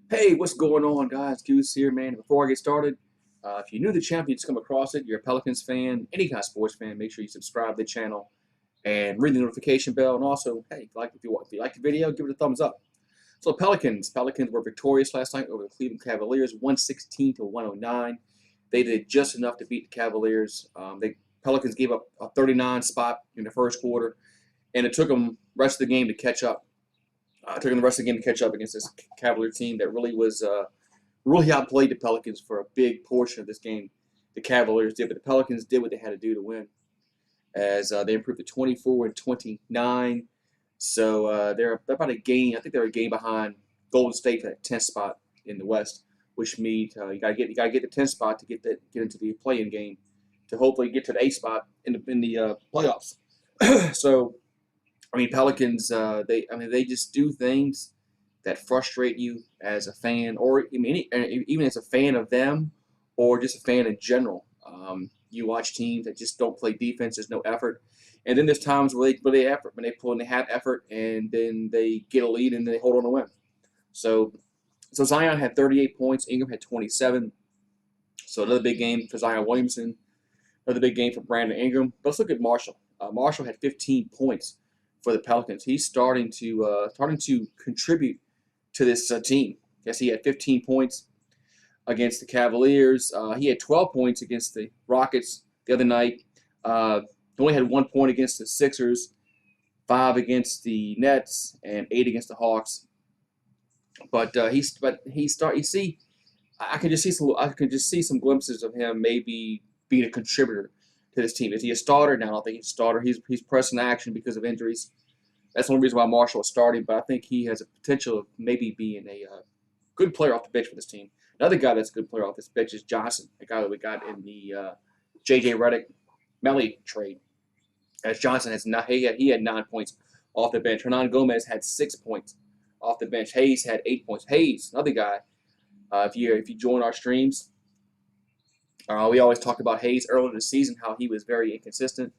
Hey, what's going on, guys? Goose here, man. Before I get started, if you're new to the channel, you just come across it, you're a Pelicans fan, any kind of sports fan, make sure you subscribe to the channel and ring the notification bell. And also, hey, if you like the video, give it a thumbs up. So Pelicans were victorious last night over the Cleveland Cavaliers, 116 to 109. They did just enough to beat the Cavaliers. Pelicans gave up a 39 spot in the first quarter, and it took them the rest of the game to catch up. Took them the rest of the game to catch up against this Cavalier team that really outplayed the Pelicans for a big portion of this game. The Cavaliers did, but the Pelicans did what they had to do to win, as they improved to 24 and 29. So they're about a game. I think they're a game behind Golden State for that 10th spot in the West, which means you gotta get the 10th spot to get into the play-in game to hopefully get to the 8th spot in the playoffs. So I mean, Pelicans, they just do things that frustrate you as a fan, or I mean, even as a fan of them, or just a fan in general. You watch teams that just don't play defense. There's no effort, and then there's times where they have effort, and then they get a lead and they hold on to win. So, Zion had 38 points. Ingram had 27. So another big game for Zion Williamson. Another big game for Brandon Ingram. But let's look at Marshall. Marshall had 15 points for the Pelicans. He's starting to contribute to this team. Yes, he had 15 points against the Cavaliers. He had 12 points against the Rockets the other night. Only had 1 point against the Sixers, 5 against the Nets, and 8 against the Hawks. But you see, I can just see some glimpses of him maybe being a contributor to this team. Is he a starter? No, I don't think he's a starter. He's pressing action because of injuries. That's the only reason why Marshall is starting, but I think he has a potential of maybe being a good player off the bench for this team. Another guy that's a good player off this bench is Johnson, a guy that we got in the J.J. Redick-Melly trade. As Johnson he had 9 points off the bench. Hernan Gomez had 6 points off the bench. Hayes had 8 points. Hayes, another guy. If you join our streams, we always talk about Hayes earlier in the season, how he was very inconsistent,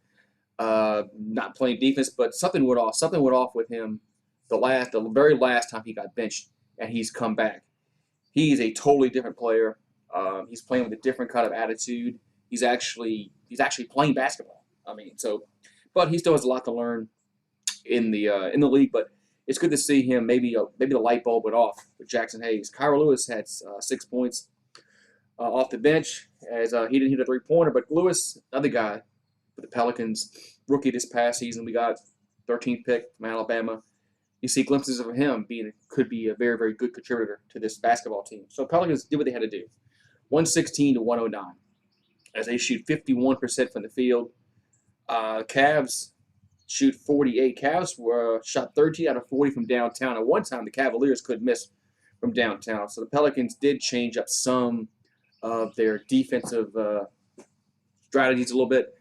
not playing defense, but something went off. Something went off with him the very last time he got benched, and he's come back. He's a totally different player. He's playing with a different kind of attitude. He's actually playing basketball. I mean, but he still has a lot to learn in the league. But it's good to see him. Maybe the light bulb went off with Jackson Hayes. Kyra Lewis had 6 points off the bench, as he didn't hit a three-pointer. But Lewis, another guy for the Pelicans, rookie this past season, we got 13th pick from Alabama. You see glimpses of him could be a very, very good contributor to this basketball team. So Pelicans did what they had to do, 116 to 109, as they shoot 51% from the field. Cavs shoot 48. Cavs shot 13 out of 40 from downtown. At one time, the Cavaliers couldn't miss from downtown. So the Pelicans did change up some of their defensive strategies a little bit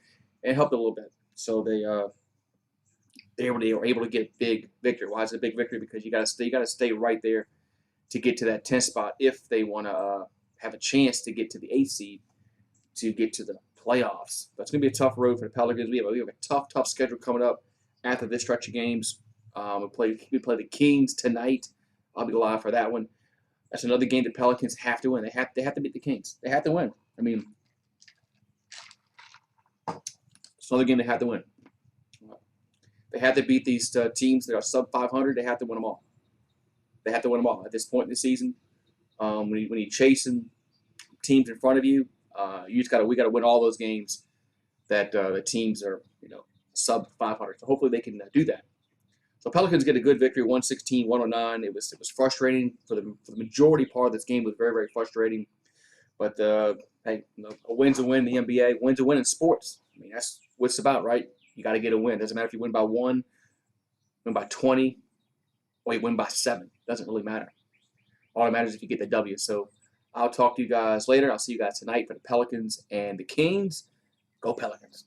and helped a little bit. So they were able to get a big victory. Why is it a big victory? Because you got to stay right there to get to that 10th spot if they want to have a chance to get to the 8th seed to get to the playoffs. That's going to be a tough road for the Pelicans. We have a tough schedule coming up after this stretch of games. We play the Kings tonight. I'll be live for that one. That's another game the Pelicans have to win. They have to beat the Kings. They have to win. I mean, it's another game they have to win. They have to beat these teams that are sub 500. They have to win them all. They have to win them all at this point in the season. When you're chasing teams in front of you, we got to win all those games that the teams are sub 500. So hopefully they can do that. So Pelicans get a good victory, 116-109. It was frustrating for the majority part of this game. Was very, very frustrating. But hey, a win's a win in the NBA. Win's a win in sports. I mean, that's what it's about, right? You got to get a win. Doesn't matter if you win by 1, win by 20, or you win by 7. Doesn't really matter. All that matters is if you get the W. So I'll talk to you guys later. I'll see you guys tonight for the Pelicans and the Kings. Go Pelicans.